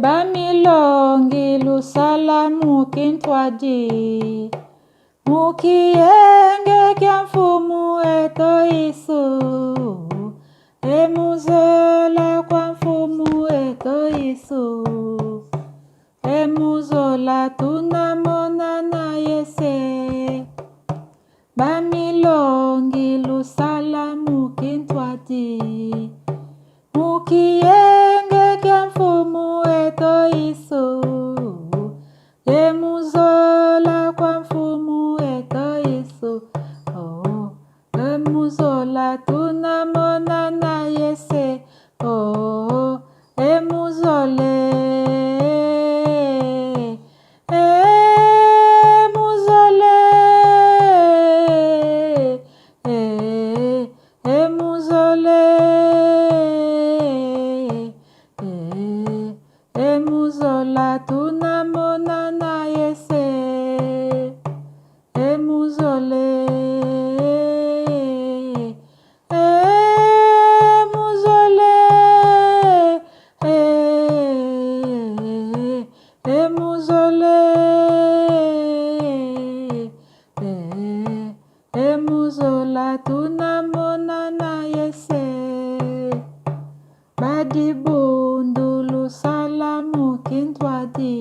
Bamilongi lusala mukintwaji mukienge kya mfumu eto isu emuzola kwa mfumu eto isu emuzola tunamona na yese Bamilongi lusala mukintwaji mukienge kya mfumu eto isu emuzola kwa mfumu eto isu emuzola tunamona na yese emuzole emuzola tunamona na yese emuzole emuzola tunamona na yese badibundu lusala mukintwaji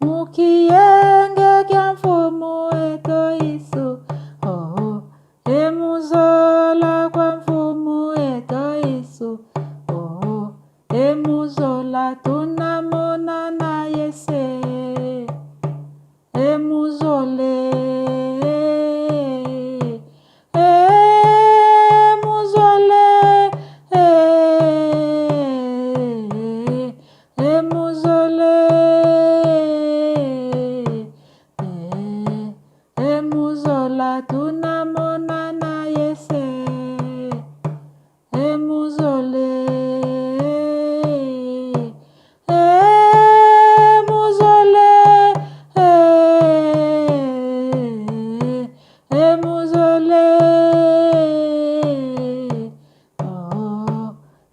mukienge kya mfumu eto isu emuzola kwa mfumu eto isu emuzola tunamona na yese emuzole emuzola tunamona na yese emuzole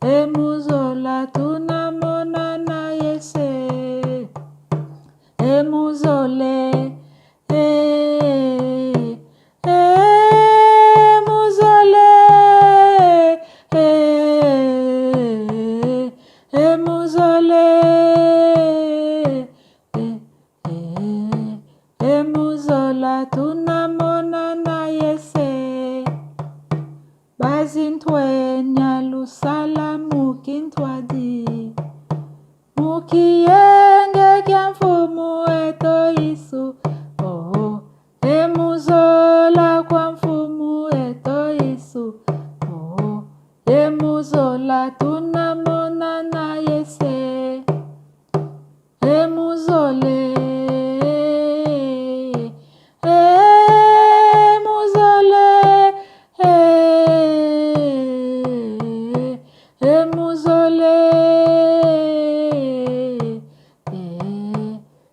emuzola tunamona na yese emuzole emuzola tunamona na yese bazintwenya lusala mukintwaji mukienge kya mfumu eto isu emuzola kwa mfumu eto isu emuzola tunamona na yese emuzole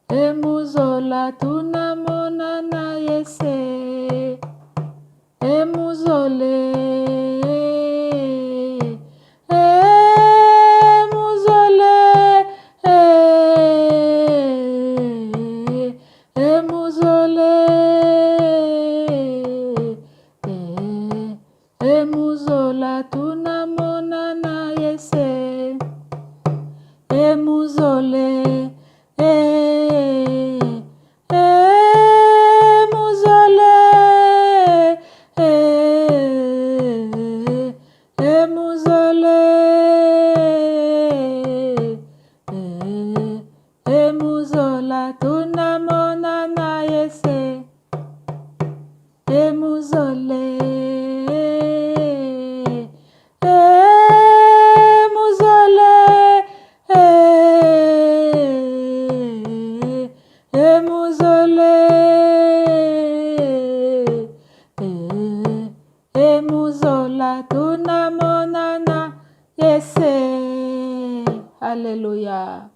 emuzola tunamona na yese emuzole emuzola tunamona na yese emuzole emuzola tunamona na yese emuzole emuzola tunamona na yese. Haleluya.